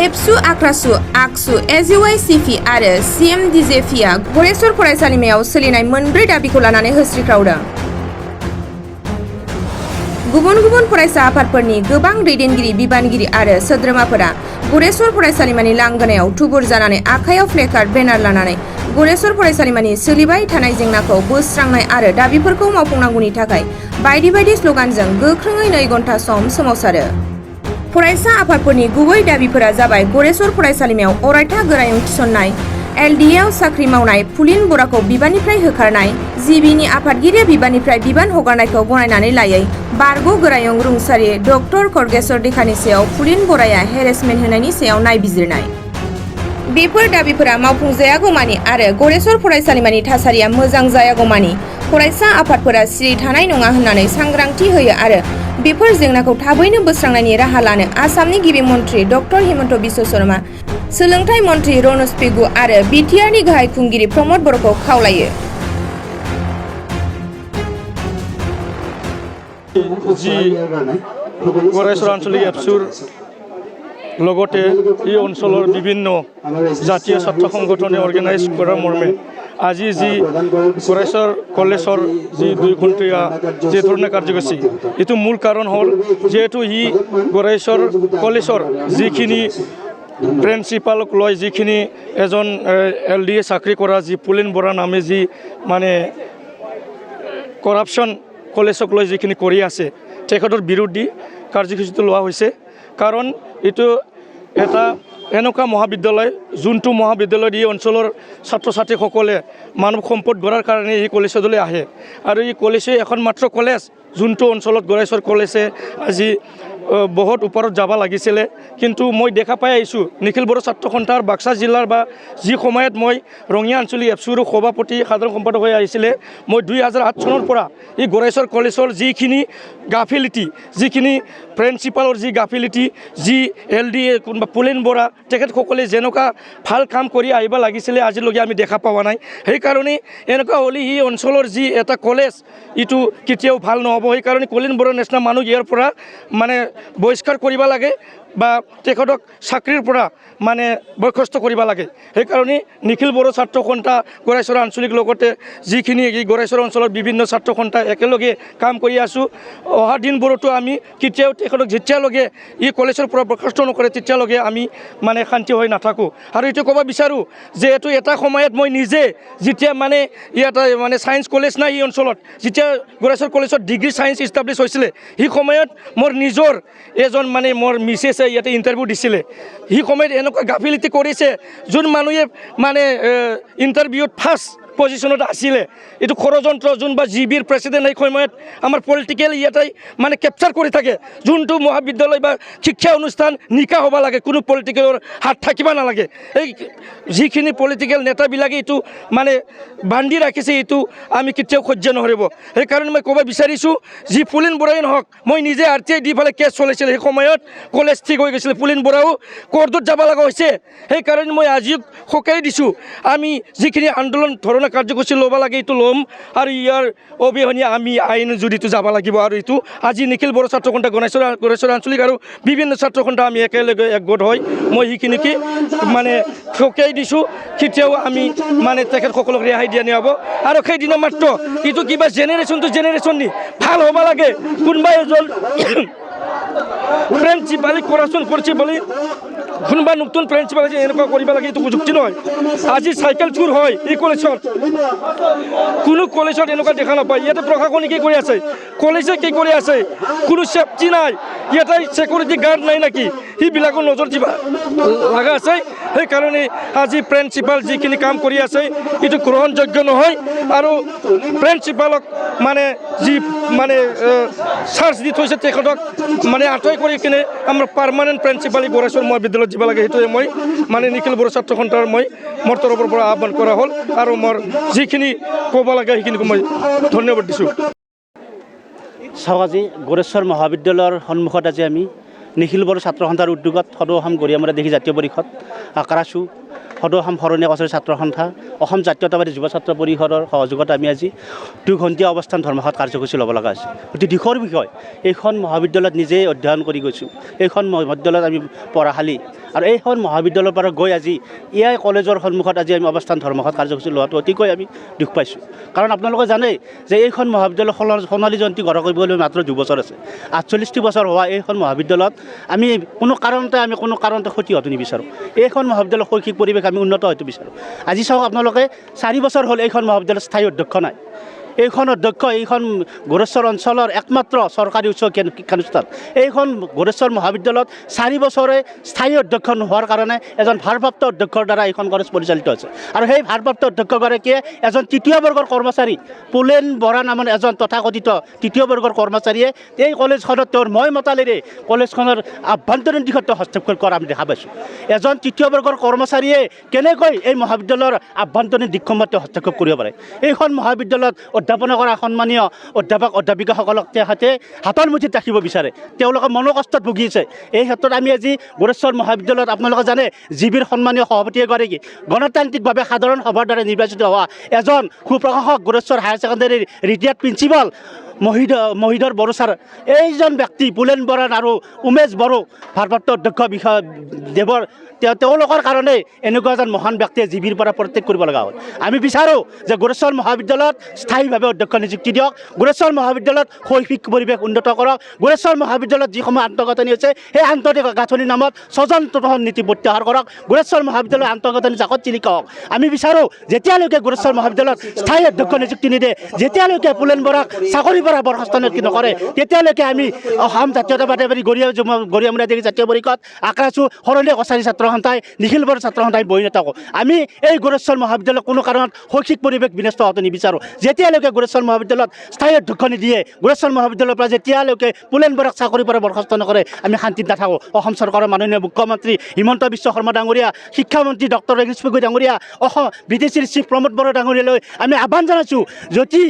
एबसु आक्रासु आक्सु एजिवाइ सिफि आरो CMDJFIआ गरेस्वर फरायसालिमायाव सोलिनाय मोनब्रै दाबिखौ लानानै होस्रिख्रावदों। गुबुन गुबुन फरायसा आफादफोरनि गोबां दैदेनगिरि बिबानगिरि आरो सोद्रोमाफोरा गरेस्वर फरायसालिमानि लांगोनायाव थुबुर जानानै आखायाव प्लेकार्ड बेनार लानानै गरेस्वर फरायसालिमानि सोलिबाय थानाय जेंनाखौ बोस्रांनाय आरो दाबिफोरखौ मावफुंनांगौनि थाखाय बायदि बायदि स्लगानजों गोख्रोङै 2 घन्टा सम सोमावसारो। फरायसा आफादफोरनि गुबै दाबिफोरा जाबाय गरेस्वर फरायसालिमायाव अरायथा गोरायुं थिसननाय, LDA आव साख्रि मावनाय पुलिन बराखौ बिबाननिफ्राय होखारनाय, जिबिनि आफादगिरि बिबाननिफ्राय बिबान हगारनायखौ गनायनानै लायै, बारग' गोरायुं रुंसारि डक्टर खरगेश्वर देखा सायाव पुलिन बराया हेरेसमेन्ट होनायनि सायाव नायबिजिरनाय। बेफोर दाबिफोरा मावफुंजायागौमानि आरो गरेस्वर फरायसालिमानि थासारिया मोजां जायागौमानि फरायसा आफादफोरा सिरि थानाय नङा होननानै सांग्रांथि होयो आरो बेफोर जेंनाखौ थाबैनो बोस्रांनायनि राहा लानो आसामनि गिबि मन्थ्रि डक्टर हिमन्त बिश्व शर्मा, सोलोंथाइ मन्थ्रि रनज पेगु आरो बिटिआरनि गाहाय खुंगिरि प्रमद बर'खौ खावलायो। गरेस्वर आঞ্চলিক এপছুৰ লগতে এই অঞ্চলৰ বিভিন্ন জাতীয় ছাত্ৰ সংগঠনে অৰ্গেনাইজ কৰাৰ মৰ্মে আজি যি गरेस्वर কলেজৰ যি 2 ঘণ্টীয়া যে ধৰণৰ কাৰ্যসূচী, এইটো মূল কাৰণ হ'ল যেহেতু गरेस्वर কলেজৰ যিখিনি প্ৰিন্সিপালক লৈ যিখিনি এজন LDA চাকৰি কৰা যি পুলিন বৰা নামে যি মানে কৰাপশ্যন কলেজক লৈ যিখিনি কৰি আছে তেখেতৰ বিৰুদ্ধে কাৰ্যসূচীটো লোৱা হৈছে। কাৰণ এইটো এটা এনেকুৱা মহাবিদ্যালয় যোনটো মহাবিদ্যালয়ত এই অঞ্চলৰ ছাত্ৰ ছাত্ৰীসকলে মানৱ সম্পদ গঢ়াৰ কাৰণে এই কলেজলৈ আহে আৰু এই কলেজে এখন মাত্ৰ কলেজ যোনটো অঞ্চলত गरेस्वर কলেজে আজি বহুত ওপৰত যাব লাগিছিলে। কিন্তু মই দেখা পাই আহিছোঁ নিখিল বড়ো ছাত্ৰ সন্থাৰ বাক্সা জিলাৰ বা যি সময়ত মই ৰঙিয়া আঞ্চলিক এপছুৰ সভাপতি সাধাৰণ সম্পাদক হৈ আহিছিলে, মই 2008 চনৰ পৰা এই गरेस्वर কলেজৰ যিখিনি গাফিলিটি, যিখিনি প্ৰিন্সিপালৰ যি গাফিলিটি, যি LDA কোনোবা পুলিন বৰা তেখেতসকলে যেনেকুৱা ভাল কাম কৰি আহিব লাগিছিলে আজিলৈকে আমি দেখা পোৱা নাই। সেইকাৰণে এনেকুৱা হ'লে এই অঞ্চলৰ যি এটা কলেজ এইটো কেতিয়াও ভাল নহ'ব। সেইকাৰণে পুলিন বৰাৰ নিচিনা মানুহ ইয়াৰ পৰা মানে বহিষ্কাৰ কৰিব লাগে বা তেখেতক চাকৰিৰ পৰা মানে বৰখাস্ত কৰিব লাগে। সেইকাৰণে নিখিল বড়ো ছাত্ৰ সন্থা गरेस्वर আঞ্চলিক লগতে যিখিনি এই गरेस्वर অঞ্চলৰ বিভিন্ন ছাত্ৰ সন্থা একেলগে কাম কৰি আছোঁ। অহা দিনবোৰতো আমি কেতিয়াও তেখেতক যেতিয়ালৈকে এই কলেজৰ পৰা বৰখাস্ত নকৰে তেতিয়ালৈকে আমি মানে শান্তি হৈ নাথাকোঁ। আৰু এইটো ক'ব বিচাৰোঁ যে এইটো এটা সময়ত মই নিজে যেতিয়া মানে ইয়াত মানে ছায়েন্স কলেজ নাই এই অঞ্চলত, যেতিয়া गरेस्वर কলেজত ডিগ্ৰী ছায়েন্স ইষ্টাব্লিছ হৈছিলে সেই সময়ত মোৰ নিজৰ এজন মানে মোৰ মিছেছে ইয়াতে ইণ্টাৰভিউ দিছিলে। সেই সময়ত এনেকুৱা গাফিলতি কৰিছে যোন মানুহে মানে ইণ্টাৰভিউত ফাৰ্ষ্ট পজিশ্যনত আছিলে। এইটো ষড়যন্ত্ৰ যোন বা জিবিৰ প্ৰেচিডেণ্ট এই সময়ত আমাৰ পলিটিকেল ইয়াতে মানে কেপচাৰ কৰি থাকে। যোনটো মহাবিদ্যালয় বা শিক্ষা অনুষ্ঠান নিকা হ'ব লাগে, কোনো পলিটিকেলৰ হাত থাকিব নালাগে। এই যিখিনি পলিটিকেল নেতাবিলাকে এইটো মানে বান্ধি ৰাখিছে, এইটো আমি কেতিয়াও সহ্য নকৰিব। সেইকাৰণে মই ক'ব বিচাৰিছোঁ যি পুলিন বৰাই নহওক, মই নিজে RTI দি পেলাই কেছ চলাইছিলে সেই সময়ত কলেজ ঠিক হৈ গৈছিলে, পুলিন বৰাও কোৰ্টত যাব লগা হৈছে। সেইকাৰণে মই আজি সকাই দিছোঁ আমি যিখিনি আন্দোলন ধৰণৰ কাৰ্যসূচী ল'ব লাগে এইটো ল'ম আৰু ইয়াৰ অবিহনে আমি আইন জড়িত যাব লাগিব। আৰু এইটো আজি নিখিল বড়ো ছাত্ৰ সন্থা गरेस्वर আঞ্চলিক আৰু বিভিন্ন ছাত্ৰ সন্থা আমি একেলগে একগোট হৈ মই সেইখিনিকে মানে সকাই দিছোঁ। কেতিয়াও আমি মানে তেখেতসকলক ৰেহাই দিয়া নহ'ব। আৰু সেইদিনা মাত্ৰ এইটো কিবা জেনেৰেশ্যন টু জেনেৰেশ্যন নি ভাল হ'ব লাগে। কোনোবা এজন প্ৰিন্সিপালে কৰাপশ্যন কৰিছে বুলি কোনোবা নতুন প্ৰিন্সিপাল এনেকুৱা কৰিব লাগে, এইটো যুক্তি নহয়। আজি চাইকেল চুৰ হয় এই কলেজত, কোনো কলেজত এনেকুৱা দেখা নাপায়। ইয়াতে প্ৰশাসনে কি কৰি আছে, কলেজে কি কৰি আছে, কোনো চেফটি নাই, ইয়াতে ছিকিউৰিটি গাৰ্ড নাই নেকি, সেইবিলাকৰ নজৰ দিব লগা আছে। সেইকাৰণে আজি প্ৰিন্সিপাল যিখিনি কাম কৰি আছে এইটো গ্ৰহণযোগ্য নহয়। আৰু প্ৰিন্সিপালক মানে যি মানে চাৰ্জ দি থৈছে তেখেতক মানে আঁতৰাই কৰি কিনে আমাৰ পাৰ্মানেণ্ট প্ৰিন্সিপাল गरेस्वर মহাবিদ্যালয়ত দিব লাগে। সেইটোৱে মই মানে নিখিল বড়ো ছাত্ৰ সন্থাৰ মই মোৰ তৰফৰ পৰা আহ্বান কৰা হ'ল আৰু মোৰ যিখিনি ক'ব লাগে সেইখিনিক মই ধন্যবাদ দিছোঁ। চাওক, আজি गरेस्वर মহাবিদ্যালয়ৰ সন্মুখত আজি আমি নিখিল বড়ো ছাত্ৰ সন্থাৰ উদ্যোগত সদৌ অসম গৰিয়ামৰা দেখি জাতীয় পৰিষদ আক্ৰাসু সদৌ অসম শৰণীয়া কছাৰী ছাত্ৰ সন্থা অসম জাতীয়তাবাদী যুৱ ছাত্ৰ পৰিষদৰ সহযোগত আমি আজি 2 ঘণ্টীয়া অৱস্থান ধৰ্মঘট কাৰ্যসূচী ল'ব লগা হৈছে। অতি দুখৰ বিষয়, এইখন মহাবিদ্যালয়ত নিজেই অধ্যয়ন কৰি গৈছোঁ, এইখন মহাবিদ্যালয়ত আমি পঢ়াশালী, আৰু এইখন মহাবিদ্যালয়ৰ পৰা গৈ আজি ইয়াৰ কলেজৰ সন্মুখত আজি আমি অৱস্থান ধৰ্মঘট কাৰ্যসূচী লোৱাটো অতিকৈ আমি দুখ পাইছোঁ। কাৰণ আপোনালোকে জানে যে এইখন মহাবিদ্যালয় সোণালী জয়ন্তী গঢ় কৰিবলৈ মাত্ৰ 2 বছৰ আছে। 48টি বছৰ হোৱা এইখন মহাবিদ্যালয়ত আমি কোনো কাৰণতে ক্ষতি হোৱাটো নিবিচাৰোঁ। এইখন মহাবিদ্যালয়ৰ শৈক্ষিক পৰিৱেশ আমি উন্নত হয়তো বিচাৰোঁ। আজি চাওক আপোনালোকে 4 বছৰ হ'ল এইখন মহাবিদ্যালয়ৰ স্থায়ী অধ্যক্ষ নাই। এইখন অধ্যক্ষ এইখন গোৰেশ্বৰ অঞ্চলৰ একমাত্ৰ চৰকাৰী উচ্চ শিক্ষানুষ্ঠান। এইখন গোৰেশ্বৰ মহাবিদ্যালয়ত 4 বছৰে স্থায়ী অধ্যক্ষ নোহোৱাৰ কাৰণে এজন ভাৰপ্ৰাপ্ত অধ্যক্ষৰ দ্বাৰা এইখন কলেজ পৰিচালিত হৈছে। আৰু সেই ভাৰপ্ৰাপ্ত অধ্যক্ষগৰাকীয়ে এজন 3য় বৰ্গৰ কৰ্মচাৰী পুলেন বৰা নামৰ এজন তথাকথিত 3য় বৰ্গৰ কৰ্মচাৰীয়ে এই কলেজখনত তেওঁৰ মই মতালিৰে কলেজখনৰ আভ্যন্তৰীণ দিশত হস্তক্ষেপ কৰা আমি দেখা পাইছোঁ। এজন 3য় বৰ্গৰ কৰ্মচাৰীয়ে কেনেকৈ এই মহাবিদ্যালয়ৰ আভ্যন্তৰীণ দিশসমূহত হস্তক্ষেপ কৰিব পাৰে। এইখন মহাবিদ্যালয়ত অধ্যাপনা কৰা সন্মানীয় অধ্যাপক অধ্যাপিকাসকলক তেখেতে হাতৰ মুঠিত ৰাখিব বিচাৰে, তেওঁলোকে মনোকষ্টত ভুগিছে। এই ক্ষেত্ৰত আমি আজি গোৰেশ্বৰ মহাবিদ্যালয়ত আপোনালোকে জানে জিবিৰ সন্মানীয় সভাপতি এগৰাকী গণতান্ত্ৰিকভাৱে সাধাৰণ সভাৰ দ্বাৰা নিৰ্বাচিত হোৱা এজন সুপ্ৰশাসক গোৰেশ্বৰ হায়াৰ ছেকেণ্ডেৰীৰ retired principal Mahidhar Boro sir, এইজন ব্যক্তি পুলেন বৰা আৰু উমেশ বড়ো ভাৰপ্ৰাপ্ত অধ্যক্ষ বিষয় দেৱৰ তেওঁলোকৰ কাৰণে এনেকুৱা এজন মহান ব্যক্তিয়ে জিবিৰ পৰা পদত্যাগ কৰিব লগা হ'ল। আমি বিচাৰোঁ যে গোৰেশ্বৰ মহাবিদ্যালয়ত স্থায়ীভাৱে অধ্যক্ষ নিযুক্তি দিয়ক, গোৰেশ্বৰ মহাবিদ্যালয়ত শৈক্ষিক পৰিৱেশ উন্নত কৰক, গোৰেশ্বৰ মহাবিদ্যালয়ত যিসমূহ আন্তঃগাঁথনি আছে সেই আন্তঃগাঁথনিৰ নামত স্বজন তোষণ নীতি প্ৰত্যাহাৰ কৰক, গোৰেশ্বৰ মহাবিদ্যালয়ৰ আন্তঃগাঁথনি জাকত জিলিকা হওক। আমি বিচাৰোঁ যেতিয়ালৈকে গোৰেশ্বৰ মহাবিদ্যালয়ত স্থায়ী অধ্যক্ষ নিযুক্তি নিদিয়ে, যেতিয়ালৈকে পুলেন বৰাক চাকৰিৰ পৰা বৰখাস্ত নকৰে, তেতিয়ালৈকে আমি অসম জাতীয়তাবাদী গৰিয়ামুৰীয়া দেশী জাতীয় পৰিষদ, আক্ৰাচু শৰণীয়া কছাৰী ছাত্ৰ সন্থাই, নিখিল বড়ো ছাত্ৰ সন্থাই বহি নাথাকোঁ। আমি এই গোৰেশ্বৰ মহাবিদ্যালয়ত কোনো কাৰণত শৈক্ষিক পৰিৱেশ বিনষ্ট হোৱাটো নিবিচাৰোঁ। যেতিয়ালৈকে গোৰেশ্বৰ মহাবিদ্যালয়ত স্থায়ী অধ্যক্ষ নিদিয়ে, গোৰেশ্বৰ মহাবিদ্যালয়ৰ পৰা যেতিয়ালৈকে পুলেন বৰাক চাকৰিৰ পৰা বৰখাস্ত নকৰে, আমি শান্তিত নাথাকোঁ। অসম চৰকাৰৰ মাননীয় মুখ্যমন্ত্ৰী হিমন্ত বিশ্ব শৰ্মা ডাঙৰীয়া, শিক্ষামন্ত্ৰী ডক্টৰ ৰেগিছ গগৈ ডাঙৰীয়া, অসম বিটিচিৰ চিফ প্ৰমোদ বড়ো ডাঙৰীয়ালৈ আমি আহ্বান জনাইছোঁ, যদি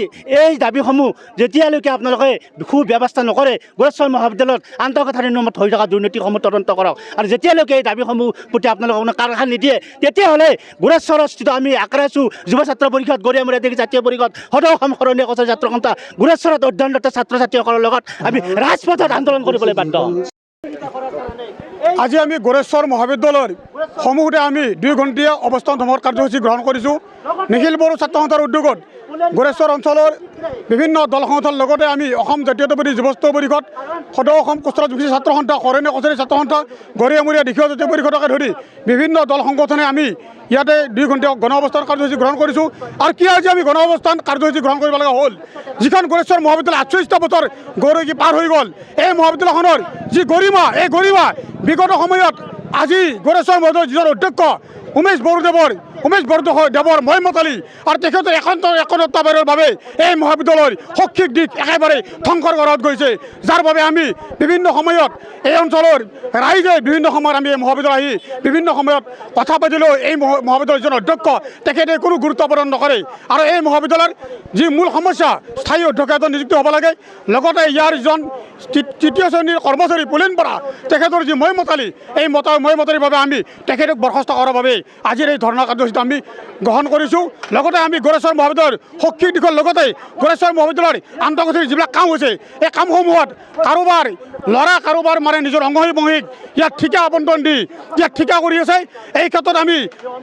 এই দাবীসমূহ যেতিয়ালৈকে আপোনালোকে সুব্যৱস্থা নকৰে, গোৰেশ্বৰ মহাবিদ্যালয়ত আন্তঃগাঁথনিৰ নামত হৈ থকা দুৰ্নীতিসমূহ তদন্ত কৰক, আৰু যেতিয়ালৈকে এই দাবীসমূহ প্ৰতি আপোনালোকে কোনো কাৰখানা নিদিয়ে, তেতিয়াহ'লে গোৰেশ্বৰস্থিত আমি আক্ৰাচু যুৱ ছাত্ৰ পৰিষদ, গৰিয়ামুৰীয়া দেশী জাতীয় পৰিষদ, সদৌ অসম শৰণীয়া কছাৰী ছাত্ৰ সন্থা গোৰেশ্বৰত অধ্যয়নৰত ছাত্ৰ ছাত্ৰীসকলৰ লগত আমি ৰাজপথত আন্দোলন কৰিবলৈ বাধ্য হ'ম। আজি আমি গোৰেশ্বৰ মহাবিদ্যালয়ৰ সন্মুখতে আমি 2 ঘণ্টীয়া অৱস্থান ধৰ্মঘট কাৰ্যসূচী গ্ৰহণ কৰিছোঁ। নিখিল বড়ো ছাত্ৰ সন্থাৰ উদ্যোগত গোৰেশ্বৰ অঞ্চলৰ বিভিন্ন দল সংগঠনৰ লগতে আমি অসম জাতীয়তাবাদী যুৱ ছাত্ৰ পৰিষদ, সদৌ অসম কছাৰী ছাত্ৰ সন্থা, শৰণীয়া কছাৰী ছাত্ৰ সন্থা, গৰিয়ামুৰীয়া দেশীয় জাতীয় পৰিষদকে ধৰি বিভিন্ন দল সংগঠনে আমি ইয়াতে 2 ঘণ্টীয়া গণ অৱস্থান কাৰ্যসূচী গ্ৰহণ কৰিছোঁ। আৰু কিয় আজি আমি গণ অৱস্থান কাৰ্যসূচী গ্ৰহণ কৰিব লগা হ'ল, যিখন গোৰেশ্বৰ মহাবিদ্যালয় 48টা বছৰ গৌৰৱী পাৰ হৈ গ'ল, এই মহাবিদ্যালয়খনৰ যি গৰিমা, এই গৰিমা বিগত সময়ত আজি গোৰেশ্বৰ মহাবিদ্যালয়ৰ যিজন অধ্যক্ষ উমেশ বৰদেৱৰ মই মতালি আৰু তেখেতৰ একতাবাৰৰ বাবে এই মহাবিদ্যালয়ৰ শৈক্ষিক দিশ একেবাৰে ধ্বংসৰ গড়ত গৈছে, যাৰ বাবে আমি বিভিন্ন সময়ত এই অঞ্চলৰ ৰাইজে বিভিন্ন সময়ত আমি এই মহাবিদ্যালয় আহি বিভিন্ন সময়ত কথা পাতিলেও এই মহাবিদ্যালয়ৰ যিজন অধ্যক্ষ তেখেতে কোনো গুৰুত্ব প্ৰদান নকৰে। আৰু এই মহাবিদ্যালয়ৰ যি মূল সমস্যা, স্থায়ী অধ্যক্ষ এজন নিযুক্তি হ'ব লাগে, লগতে ইয়াৰ যিজন 3য় শ্ৰেণীৰ কৰ্মচাৰী পুলেন বৰা, তেখেতৰ যি মই মতালি, এই মই মতালিৰ বাবে আমি তেখেতক বৰখাস্ত কৰাৰ বাবে আজিৰ এই ধৰ্ণা কাৰ্যসূচীটো আমি গ্ৰহণ কৰিছোঁ। লগতে আমি গোৰেশ্বৰ মহাবিদ্যালয়ৰ শৈক্ষিক দিশৰ লগতে গোৰেশ্বৰ মহাবিদ্যালয়ৰ আন্তঃগাঁথনিৰ যিবিলাক কাম হৈছে, এই কামসমূহত কাৰোবাৰ মানে নিজৰ অংশীক ইয়াত ঠিকা আবণ্টন দি ইয়াত ঠিকা কৰি আছে। এই ক্ষেত্ৰত আমি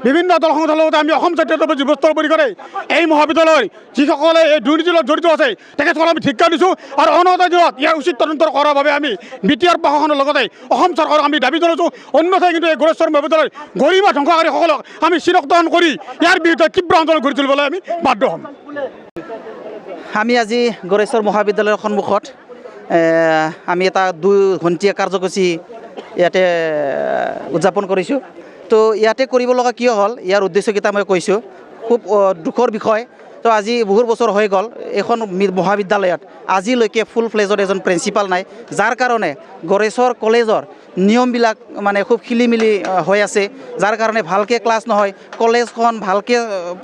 বিভিন্ন দল সংগঠনৰ লগতে আমি অসম জাতীয়তাবাদী যুৱ ছাত্ৰ পৰিষদে এই মহাবিদ্যালয়ৰ যিসকলে এই দুৰ্নীতিৰ লগত জড়িত আছে তেখেতসকলক আমি ধিক্কাৰ দিছোঁ, আৰু অনাগত দিনত ইয়াৰ উচিত তদন্ত কৰাৰ বাবে আমি BTR প্ৰশাসনৰ লগতে অসম চৰকাৰক আমি দাবী জনাইছোঁ। অন্যথাই কিন্তু এই গোৰেশ্বৰ মহাবিদ্যালয়ৰ গৰিমা ধ্বংসকাৰীসকলক আমি চিৰক্তন কৰি ইয়াৰ বিৰুদ্ধে তীব্ৰ আন্দোলন গঢ়ি তুলিবলৈ আমি বাধ্য হ'ম। আমি আজি গোৰেশ্বৰ মহাবিদ্যালয়ৰ সন্মুখত আমি এটা 2 ঘণ্টীয়া কাৰ্যসূচী ইয়াতে উদযাপন কৰিছোঁ। তো ইয়াতে কৰিব লগা কিয় হ'ল, ইয়াৰ উদ্দেশ্যকেইটা মই কৈছোঁ। খুব দুখৰ বিষয় তো আজি বহুত বছৰ হৈ গ'ল এখন মহাবিদ্যালয়ত আজিলৈকে ফুল ফ্লেজৰ এজন প্ৰিন্সিপাল নাই, যাৰ কাৰণে গড়েশ্বৰ কলেজৰ নিয়মবিলাক মানে খুব খেলিমেলি হৈ আছে, যাৰ কাৰণে ভালকৈ ক্লাছ নহয়, কলেজখন ভালকৈ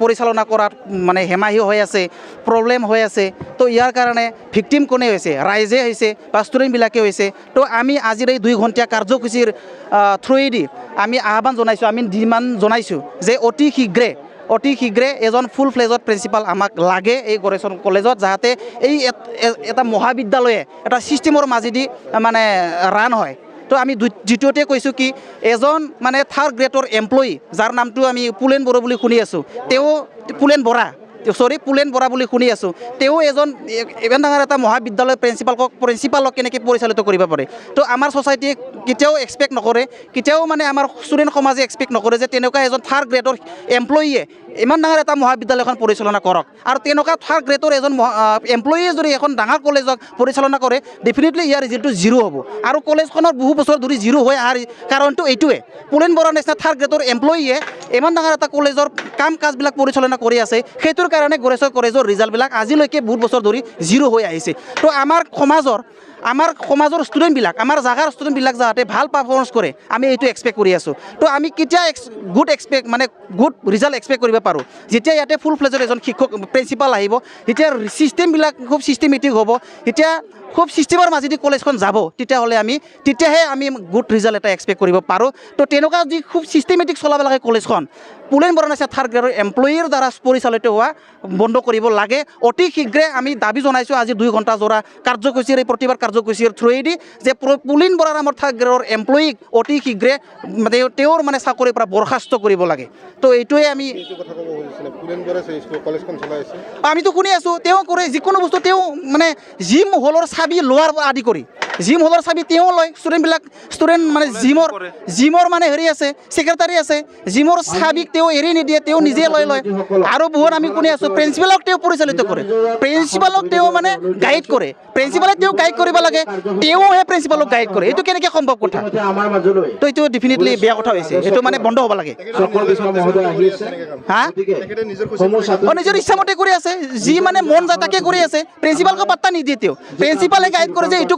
পৰিচালনা কৰাত মানে হেমাহি হৈ আছে, প্ৰব্লেম হৈ আছে। তো ইয়াৰ কাৰণে ভিক্টিম কোনে হৈছে? ৰাইজে হৈছে বা ষ্টুডেণ্টবিলাকে হৈছে। তো আমি আজিৰ এই 2 ঘণ্টীয়া কাৰ্যসূচীৰ থ্ৰুৱেদি আমি আহ্বান জনাইছোঁ, আমি ডিমাণ্ড জনাইছোঁ যে অতি শীঘ্ৰে এজন ফুল ফ্লেজত প্ৰিন্সিপাল আমাক লাগে এই গড়েশ্বৰ কলেজত, যাতে এই এটা মহাবিদ্যালয়ে এটা ছিষ্টেমৰ মাজেদি মানে ৰান হয়। তো আমি দ্বিতীয়তে কৈছোঁ কি এজন মানে 3rd গ্ৰেডৰ এমপ্লয়ি, যাৰ নামটো আমি পুলেন বড়ো বুলি শুনি আছোঁ, পুলেন বৰা বুলি শুনি আছোঁ, তেওঁ ইমান ডাঙৰ এটা মহাবিদ্যালয়ৰ প্ৰিন্সিপালক কেনেকৈ পৰিচালিত কৰিব পাৰে? তো আমাৰ ছ'চাইটিয়ে কেতিয়াও এক্সপেক্ট নকৰে, কেতিয়াও মানে আমাৰ ষ্টুডেণ্ট সমাজে এক্সপেক্ট নকৰে যে তেনেকুৱা এজন 3rd গ্ৰেডৰ এমপ্লয়িয়ে ইমান ডাঙৰ এটা মহাবিদ্যালয়খন পৰিচালনা কৰক। আৰু তেনেকুৱা 3rd গ্ৰেডৰ এজন এমপ্লয়িয়ে যদি এখন ডাঙৰ কলেজক পৰিচালনা কৰে, ডেফিনেটলি ইয়াৰ ৰিজাল্টটো 0 হ'ব। আৰু কলেজখনৰ বহু বছৰ ধৰি 0 হৈ অহাৰ কাৰণটো এইটোৱে, পুলেন বৰাৰ নিচিনা 3rd গ্ৰেডৰ এমপ্লয়িয়ে ইমান ডাঙৰ এটা কলেজৰ কাম কাজবিলাক পৰিচালনা কৰি আছে, সেইটোৰ কাৰণে গড়েশ্বৰ কলেজৰ ৰিজাল্টবিলাক আজিলৈকে বহুত বছৰ ধৰি 0 হৈ আহিছে। তো আমাৰ সমাজৰ ষ্টুডেণ্টবিলাক, আমাৰ জাগাৰ ষ্টুডেণ্টবিলাক যাতে ভাল পাৰফৰ্মেঞ্চ কৰে, আমি এইটো এক্সপেক্ট কৰি আছোঁ। তো আমি কেতিয়া গুড ৰিজাল্ট এক্সপেক্ট কৰিব পাৰোঁ? যেতিয়া ইয়াতে ফুল ফ্লেজৰ এজন শিক্ষক প্ৰিন্সিপাল আহিব, তেতিয়া ছিষ্টেমবিলাক খুব ছিষ্টেমেটিক হ'ব, তেতিয়া খুব ছিষ্টেমৰ মাজেদি কলেজখন যাব, তেতিয়াহে আমি গুড ৰিজাল্ট এটা এক্সপেক্ট কৰিব পাৰোঁ। তো তেনেকুৱা যি খুব ছিষ্টেমেটিক চলাব লাগে কলেজখন, পুলেন বৰা নিচিনা 3rd গ্ৰেডৰ এমপ্লয়িৰ দ্বাৰা পৰিচালিত হোৱা বন্ধ কৰিব লাগে। অতি শীঘ্ৰে আমি দাবী জনাইছোঁ আজি 2 ঘণ্টা জোৰা কাৰ্যসূচীৰ এই প্ৰতিবাদ কাৰ্যসূচীৰ থ্ৰুৱেদি যে পুলেন বৰা নামৰ 3rd গ্ৰেডৰ এমপ্লয়িক অতি শীঘ্ৰে তেওঁৰ মানে চাকৰিৰ পৰা বৰখাস্ত কৰিব লাগে। তো এইটোৱে আমিতো শুনি আছোঁ, তেওঁ কৰে যিকোনো বস্তু, তেওঁ মানে জিম হলৰ চাবি লোৱাৰ আদি কৰি, জিম হলৰ চাবি তেওঁ লয়, ষ্টুডেণ্ট মানে জিমৰ মানে হেৰি আছে, ছেক্ৰেটাৰী আছে, জিমৰ চাবিক তেওঁ এৰি নিদিয়ে, তেওঁ নিজে লয়। আৰু বহুত আমি শুনি আছোঁ প্ৰিন্সিপালক তেওঁ পৰিচালিত কৰে, প্ৰিন্সিপালক তেওঁ মানে গাইড কৰে, প্ৰিন্সিপালে তেওঁ গাইড কৰিব লাগে, তেওঁহে প্ৰিন্সিপালক গাইড কৰে। এইটো কেনেকৈ সম্ভৱ কথা? তো এইটো ডেফিনেটলি বেয়া কথা হৈছে, এইটো মানে বন্ধ হ'ব লাগে। নিজৰ ইচ্ছামতে কৰি আছে, যি মানে মন যায় তাকে কৰি আছে, প্ৰিন্সিপালক পাত্তা নিদিয়ে। তেওঁ প্ৰিন্সিপালে গাইড কৰে যে এইটো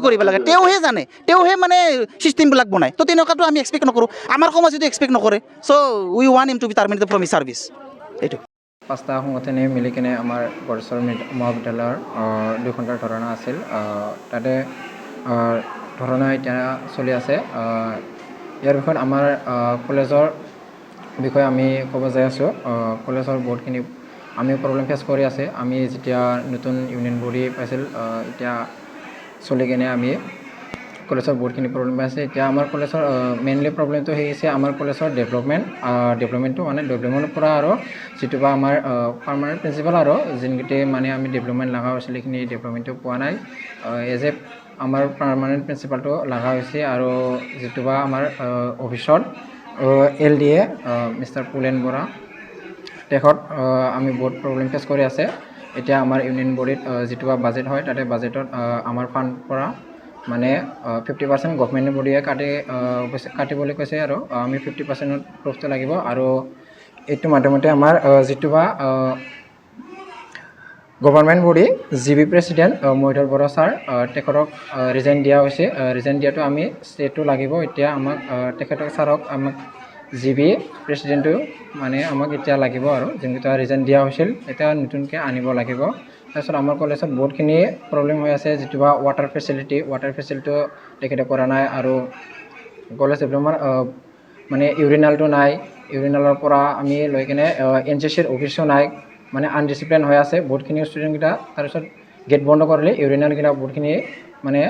কৰিব লাগে, তেওঁহে জানে, তেওঁহে মানে ছিষ্টেমবিলাক বনায়। তো তেনেকুৱাটো আমি এক্সপেক্ট নকৰোঁ, আমাৰ সমাজে এইটো এক্সপেক্ট নকৰে। So' we want him to be terminated from his service. এইটো 5টা সংগঠনে মিলি কিনে আমাৰ গড়েশ্বৰ মহাবিদ্যালয়ৰ 2 ঘণ্টাৰ ধৰ্ণা আছিল। তাতে ধৰ্ণা এতিয়া চলি আছে। ইয়াৰ বিষয়ত আমাৰ কলেজৰ বিষয়ে আমি ক'ব যাই আছোঁ। কলেজৰ বহুতখিনি আমি প্ৰব্লেম ফেচ কৰি আছে। আমি যেতিয়া নতুন ইউনিয়ন বডি পাইছিল, এতিয়া চলি কিনে আমি কলেজৰ বহুতখিনি প্ৰব্লেম আছে। এতিয়া আমাৰ কলেজৰ মেইনলি প্ৰব্লেমটো হৈছে আমাৰ কলেজৰ ডেভেলপমেণ্টটো মানে ডেভেলপমেণ্টৰ পৰা আৰু যিটো বা আমাৰ পাৰ্মানেণ্ট প্ৰিন্সিপাল আৰু যোনকেইটাই মানে আমি ডেভেলপমেণ্ট লগা হৈছিল সেইখিনি ডেভেলপমেণ্টটো পোৱা নাই। এজ এ আমাৰ পাৰ্মানেণ্ট প্ৰিন্সিপালটো লগা হৈছে আৰু যিটো বা আমাৰ অফিচত LDA মিষ্টাৰ পুলেন বৰা, তেখেত আমি বহুত প্ৰব্লেম ফেচ কৰি আছে। এতিয়া আমাৰ ইউনিয়ন বডিত যিটো বা বাজেট হয়, তাতে বাজেটত আমাৰ ফাণ্ড পৰা মানে 50% গভমেণ্ট বডিয়ে কাটিবলৈ কৈছে আৰু আমি 50% প্ৰুফটো লাগিব। আৰু এইটো মাধ্যমতে আমাৰ যিটো বা government body GB president Mahidhar Bora sir, তেখেতক ৰিজাইন দিয়া হৈছে। ৰিজাইন দিয়াটো আমি ষ্টেটো লাগিব। এতিয়া আমাক তেখেতক ছাৰক আমাক GB প্ৰেছিডেণ্টটো মানে আমাক এতিয়া লাগিব আৰু যোনকেইটা ৰিজাইন দিয়া হৈছিল এতিয়া নতুনকৈ আনিব লাগিব। তাৰপিছত আমাৰ কলেজত বহুতখিনি প্ৰব্লেম হৈ আছে, যিটো বা ৱাটাৰ ফেচিলিটিটো তেখেতে কৰা নাই। আৰু কলেজ ডেভেলপমেণ্ট মানে ইউৰিনেলটো নাই, ইউৰিনেলৰ পৰা আমি লৈ কিনে NCCৰ অফিচো নাই, মানে আনডিচিপ্লিন হৈ আছে বহুতখিনি ষ্টুডেণ্টকেইটা। তাৰপিছত গেট বন্ধ কৰিলে ইউৰিনেলকেইটা বহুতখিনি মানে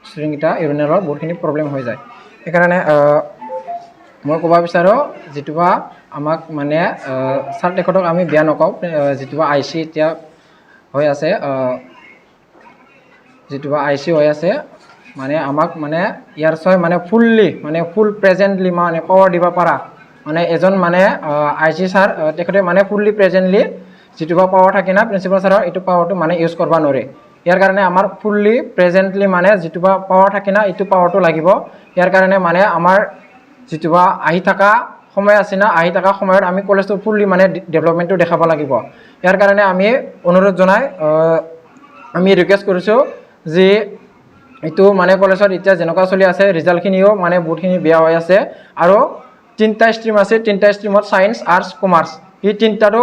ষ্টুডেণ্টকেইটা ইউৰিনেলৰ বহুতখিনি প্ৰব্লেম হৈ যায়। সেইকাৰণে মই ক'ব বিচাৰোঁ যিটো বা আমাক মানে ছাৰ তেখেতক আমি বেয়া নকওঁ, যিটো বা IC এতিয়া হৈ আছে, যিটো বা IC হৈ আছে মানে আমাক মানে ইয়াৰ ছয় মানে ফুল প্ৰেজেণ্টলি মানে পাৱাৰ দিব পাৰা মানে এজন মানে IC ছাৰ তেখেতে মানে ফুল্লি প্ৰেজেণ্টলি যিটো বা পাৱাৰ থাকে না প্ৰিন্সিপাল ছাৰৰ, এইটো পাৱাৰটো মানে ইউজ কৰিব নোৱাৰে। ইয়াৰ কাৰণে আমাৰ ফুল্লি প্ৰেজেণ্টলি মানে যিটো বা পাৱাৰ থাকে না, এইটো পাৱাৰটো লাগিব। ইয়াৰ কাৰণে মানে আমাৰ যিটো বা আহি থকা সময় আছে না আহি থকা সময়ত আমি কলেজটো ফুললি মানে ডেভেলপমেণ্টটো দেখাব লাগিব ইয়াৰ কাৰণে আমি অনুৰোধ জনাই আমি ৰিকুৱেষ্ট কৰিছোঁ যে এইটো মানে কলেজত এতিয়া যেনেকুৱা চলি আছে ৰিজাল্টখিনিও মানে বহুতখিনি বেয়া হৈ আছে আৰু 3টা ষ্ট্ৰীম আছে 3টা ষ্ট্ৰীমত ছায়েন্স আৰ্টছ কমাৰ্চ এই 3টাটো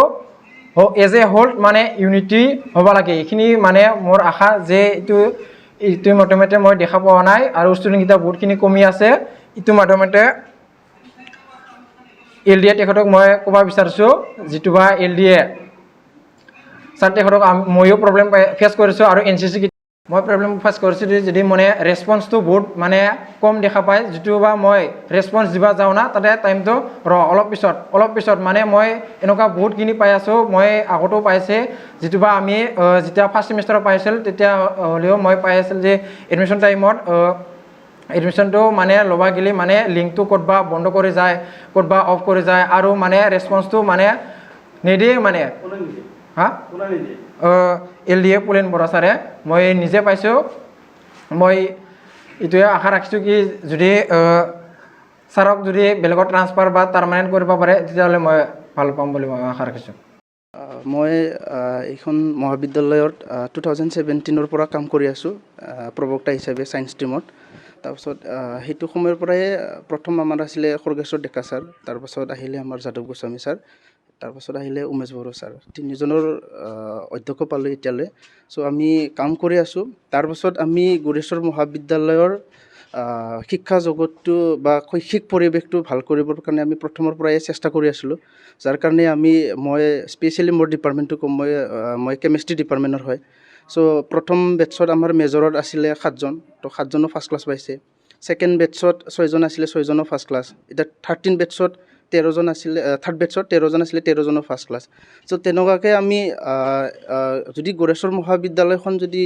এজ এ হোল মানে ইউনিটি হ'ব লাগে এইখিনি মানে মোৰ আশা যে এইটো মোটামুটি মই দেখা পোৱা নাই আৰু ষ্টুডেণ্টকেইটা বহুতখিনি কমি আছে এইটো মোটামুটি LDA তেখেতক মই ক'ব বিচাৰিছোঁ যিটো বা LDA ছাৰ তেখেতক ময়ো প্ৰব্লেম ফেচ কৰিছোঁ আৰু NCC মই প্ৰব্লেম ফেচ কৰিছোঁ যদি মানে ৰেছপন্সটো বহুত মানে কম দেখা পায় যিটো বা মই ৰেছপন্স দিব যাওঁ না তাতে টাইমটো অলপ পিছত মানে মই এনেকুৱা বহুতখিনি পাই আছোঁ মই আগতেও পাইছে যিটো বা আমি যেতিয়া ফাৰ্ষ্ট ছেমিষ্টাৰত পাইছিল তেতিয়া হ'লেও মই পাই আছিল যে এডমিশ্যন টাইমত এডমিশ্যনটো মানে ল'বা গ'লে মানে লিংকটো ক'তবা বন্ধ কৰি যায় ক'তবা অফ কৰি যায় আৰু মানে ৰেছপন্সটো মানে নিদিয়ে মানে হা LDA পুলেন বৰা ছাৰে মই নিজে পাইছোঁ মই এইটোৱে আশা ৰাখিছোঁ কি যদি ছাৰক যদি বেলেগত ট্ৰান্সফাৰ বা পাৰ্মানেণ্ট কৰিব পাৰে তেতিয়াহ'লে মই ভাল পাম বুলি মই আশা ৰাখিছোঁ মই এইখন মহাবিদ্যালয়ত 2017 পৰা কাম কৰি আছোঁ প্ৰবক্তা হিচাপে ছায়েন্স ষ্ট্ৰীমত তাৰপাছত সেইটো সময়ৰ পৰাই প্ৰথম আমাৰ আছিলে খৰ্গেশ্বৰ ডেকা ছাৰ তাৰপাছত আহিলে আমাৰ যাদৱ গোস্বামী ছাৰ তাৰপাছত আহিলে উমেশ বড়ো ছাৰ তিনিজনৰ অধ্যক্ষ পালোঁ এতিয়ালৈ চ' আমি কাম কৰি আছোঁ তাৰপাছত আমি গোৰেশ্বৰ মহাবিদ্যালয়ৰ শিক্ষা জগতটো বা শৈক্ষিক পৰিৱেশটো ভাল কৰিবৰ কাৰণে আমি প্ৰথমৰ পৰাই চেষ্টা কৰি আছিলোঁ যাৰ কাৰণে মই স্পেচিয়েলি মোৰ ডিপাৰ্টমেণ্টটো ক'ম মই কেমেষ্ট্ৰি ডিপাৰ্টমেণ্টৰ হয় চ' প্ৰথম বেটছত আমাৰ মেজৰত আছিলে 7জন তো 7জনো ফাৰ্ষ্ট ক্লাছ পাইছে ছেকেণ্ড বেটছত 6জন আছিলে 6জনো ফাৰ্ষ্ট ক্লাছ এতিয়া 13 বেটছত 13জন আছিলে থাৰ্ড বেটছত 13জন আছিলে 13জনো ফাৰ্ষ্ট ক্লাছ চ' তেনেকুৱাকৈ আমি যদি গোৰেশ্বৰ মহাবিদ্যালয়খন যদি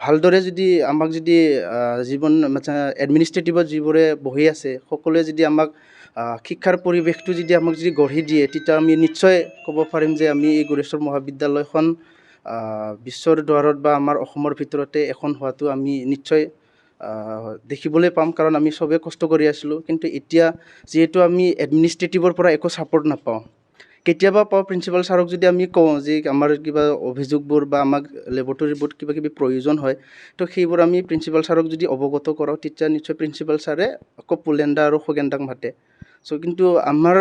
ভালদৰে যদি আমাক যদি জীৱন এডমিনিষ্ট্ৰেটিভত যিবোৰে বহি আছে সকলোৱে যদি আমাক শিক্ষাৰ পৰিৱেশটো যদি আমাক যদি গঢ়ি দিয়ে তেতিয়া আমি নিশ্চয় ক'ব পাৰিম যে আমি এই গোৰেশ্বৰ মহাবিদ্যালয়খন বিশ্বৰ দ্বাৰত বা আমাৰ অসমৰ ভিতৰতে এখন হোৱাটো আমি নিশ্চয় দেখিবলৈ পাম কাৰণ আমি চবেই কষ্ট কৰি আছিলোঁ কিন্তু এতিয়া যিহেতু আমি এডমিনিষ্ট্ৰেটিভৰ পৰা একো ছাপৰ্ট নাপাওঁ কেতিয়াবা পাওঁ প্ৰিন্সিপাল ছাৰক যদি আমি কওঁ যে আমাৰ কিবা অভিযোগবোৰ বা আমাক লেবৰেটৰীবোৰত কিবা কিবি প্ৰয়োজন হয় তো সেইবোৰ আমি প্ৰিন্সিপাল ছাৰক যদি অৱগত কৰাওঁ তেতিয়া নিশ্চয় প্ৰিন্সিপাল ছাৰে আকৌ পুলেণ্ডা আৰু খগেনদাক মাতে চ' কিন্তু আমাৰ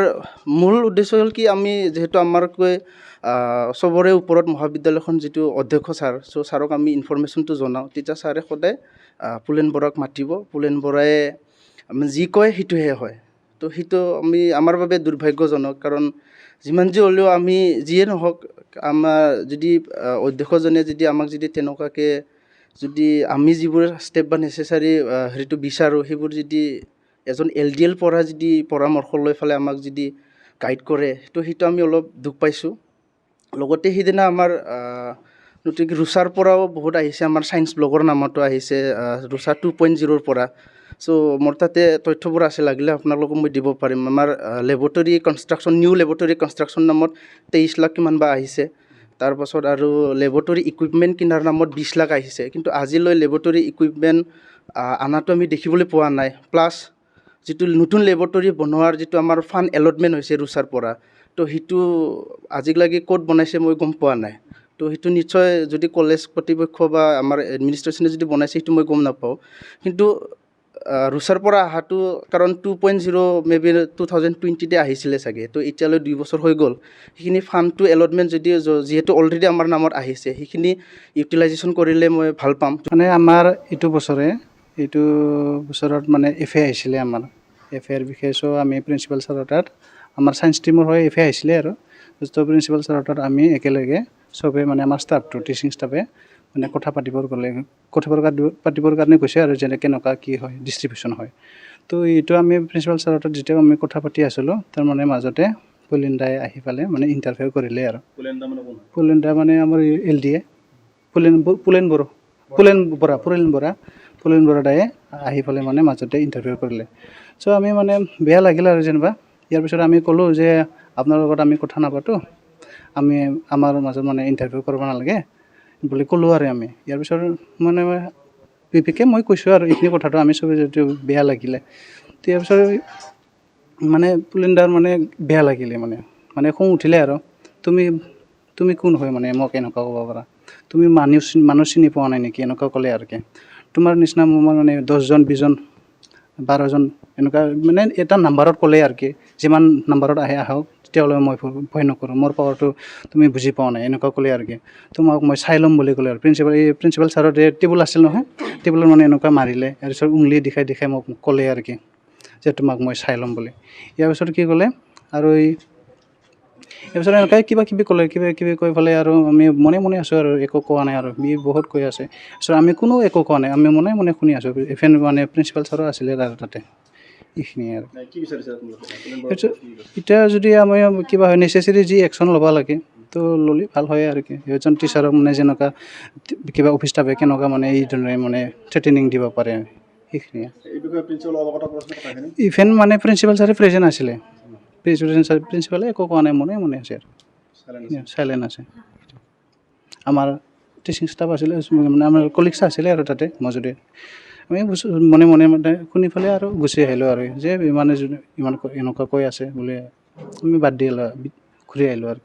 মূল উদ্দেশ্য হ'ল কি আমি যিহেতু আমাৰকৈ চবৰে ওপৰত মহাবিদ্যালয়খন যিটো অধ্যক্ষ ছাৰ চ' ছাৰক আমি ইনফৰমেশ্যনটো জনাওঁ তেতিয়া ছাৰে সদায় পুলেন বৰাক মাতিব পুলেন বৰাই যি কয় সেইটোহে হয় তো সেইটো আমাৰ বাবে দুৰ্ভাগ্যজনক কাৰণ যিমান যি হ'লেও আমি যিয়ে নহওক আমাৰ যদি অধ্যক্ষজনে যদি আমাক যদি তেনেকুৱাকৈ যদি আমি যিবোৰ ষ্টেপ বা নেচেচাৰী হেৰিটো বিচাৰোঁ সেইবোৰ যদি এজন LDL পৰা যদি পৰামৰ্শ লৈ পেলাই আমাক যদি গাইড কৰে তো সেইটো আমি অলপ দুখ পাইছোঁ লগতে সেইদিনা আমাৰ নতুনকৈ ৰুচাৰ পৰাও বহুত আহিছে আমাৰ ছায়েন্স ব্লগৰ নামতো আহিছে ৰুচা 2.0 পৰা চ' মোৰ তাতে তথ্যবোৰ আছে লাগিলে আপোনালোকক মই দিব পাৰিম আমাৰ laboratory construction new laboratory construction নামত 23 লাখ কিমান বা আহিছে তাৰপাছত আৰু লেবৰেটৰী ইকুইপমেণ্ট কিনাৰ নামত 20 লাখ আহিছে কিন্তু আজিলৈ লেবৰেটৰী ইকুইপমেণ্ট আনাটো আমি দেখিবলৈ পোৱা নাই প্লাছ যিটো নতুন লেবৰেটৰী বনোৱাৰ যিটো আমাৰ ফাণ্ড এলটমেণ্ট হৈছে ৰুচাৰ পৰা তো সেইটো আজিলৈকে ক'ত বনাইছে মই গম পোৱা নাই তো সেইটো নিশ্চয় যদি কলেজ কৰ্তৃপক্ষ বা আমাৰ এডমিনিষ্ট্ৰেশ্যনে যদি বনাইছে সেইটো মই গম নাপাওঁ কিন্তু ৰুচাৰ পৰা অহাটো কাৰণ 2.0 মেবি 2020তে আহিছিলে চাগে তো এতিয়ালৈ 2 বছৰ হৈ গ'ল সেইখিনি ফাণ্ডটো এলটমেণ্ট যদি যিহেতু অলৰেডি আমাৰ নামত আহিছে সেইখিনি ইউটিলাইজেশ্যন কৰিলে মই ভাল পাম মানে আমাৰ এইটো বছৰত মানে FA আহিছিলে আমাৰ FAৰ বিষয়ে চ' আমি প্ৰিন্সিপাল ছাৰৰ তাত আমাৰ ছায়েন্স ষ্ট্ৰীমৰ হৈ FA আহিছিলে আৰু ত' প্ৰিন্সিপাল ছাৰৰ তাত আমি একেলগে চবে মানে আমাৰ ষ্টাফটো টিচিং ষ্টাফে মানে কথা পাতিবৰ কাৰণে কৈছে আৰু যেনে কেনেকুৱা কি হয় ডিষ্ট্ৰিবিউশ্যন হয় তো এইটো আমি প্ৰিন্সিপাল ছাৰৰ তাত যেতিয়া আমি কথা পাতি আছিলোঁ তাৰ মানে মাজতে পুলেণ্ডাই আহি পালে মানে ইণ্টাৰফেয়াৰ কৰিলে আৰু পুলেণ্ডা মানে আমাৰ LDA পুলেন বৰাদায়ে আহি পেলাই মানে মাজতে ইণ্টাৰফেয়াৰ কৰিলে চ' আমি মানে বেয়া লাগিল আৰু যেনিবা ইয়াৰ পিছত আমি ক'লোঁ যে আপোনাৰ লগত আমি কথা নাপাতোঁ আমাৰ মাজত মানে ইণ্টাৰফেয়াৰ কৰিব নালাগে বুলি ক'লোঁ আৰু আমি ইয়াৰ পিছত মানে বিশেষকৈ মই কৈছোঁ আৰু এইখিনি কথাটো আমি চবে যিটো বেয়া লাগিলে তো ইয়াৰ পিছত মানে পুলিণ্ডাৰ মানে বেয়া লাগিলে মানে খং উঠিলে আৰু তুমি কোন হয় মানে মোক এনেকুৱা ক'ব পাৰা তুমি মানুহ চিনি পোৱা নাই নেকি এনেকুৱা ক'লে আৰু কি তোমাৰ নিচিনা মোৰ মানে 10জন 20জন 12জন এনেকুৱা মানে এটা নাম্বাৰত ক'লে আৰু কি যিমান নাম্বাৰত আহক তেতিয়াহ'লে মই ভয় নকৰোঁ মোৰ পাৱাৰটো তুমি বুজি পোৱা নাই এনেকুৱা ক'লে আৰু কি তোমাক মই চাই ল'ম বুলি ক'লে আৰু প্ৰিন্সিপাল ছাৰৰ টেবুল আছিল নহয় টেবুলত মানে এনেকুৱা মাৰিলে তাৰপিছত উংলি দেখাই মোক ক'লে আৰু কি যে তোমাক মই চাই ল'ম বুলি ইয়াৰ পিছত কি ক'লে আৰু তাৰপিছত এনেকৈ কিবা কিবি কৈ পেলাই আৰু আমি মনে আছোঁ আৰু একো কোৱা নাই আৰু বহুত কৈ আছে তাৰপিছত আমি কোনো একো কোৱা নাই আমি মনে শুনি আছোঁ ইভেন মানে প্ৰিন্সিপাল ছাৰো আছিলে তাতে এইখিনিয়ে আৰু এতিয়া যদি আমি কিবা হয় নেচেচেৰী যি একশ্যন ল'ব লাগে তো ল'লে ভাল হয় আৰু কি এজন টিচাৰক মানে যেনেকুৱা কিবা অফিচ ষ্টাফে কেনেকুৱা মানে এইধৰণে মানে থ্ৰেটেনিং দিব পাৰে সেইখিনিয়ে ইভেন মানে প্ৰিন্সিপাল ছাৰে প্ৰেজেণ্ট আছিলে প্ৰিন্সিপালে একো কোৱা নাই মনে আছে আৰু চাইলেণ্ট আছে আমাৰ টিচিং ষ্টাফ আছিলে মানে আমাৰ কলিগছ আছিলে আৰু তাতে মজুৰি আমি মনে মানে শুনি পেলাই আৰু গুচি আহিলোঁ আৰু যে ইমান এনেকুৱা কৈ আছে বোলে আমি বাদ দি ঘূৰি আহিলোঁ আৰু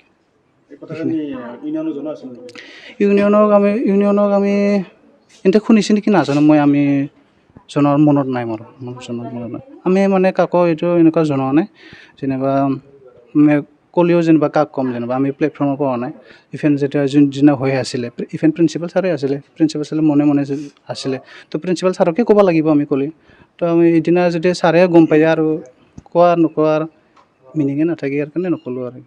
ইউনিয়নক আমি এন্তে শুনিছে নেকি নাজানো আমি জনৰ মনত নাই আমি মানে কাকো এইটো এনেকুৱা জনোৱা নাই যেনিবা ক'লেও যেনিবা কাক ক'ম যেনিবা আমি প্লেটফৰ্মত কোৱা নাই ইভেন যেতিয়া যোনদিনা হৈ আছিলে ইভেন প্ৰিন্সিপাল ছাৰে আছিলে প্ৰিন্সিপাল ছাৰে মনে আছিলে তো প্ৰিন্সিপাল ছাৰকে ক'ব লাগিব আমি ক'লে তো আমি এইদিনা যদি ছাৰে গম পাই আৰু কোৱা নকোৱাৰ মিনিঙে নাথাকে ইয়াৰ কাৰণে নক'লোঁ আৰু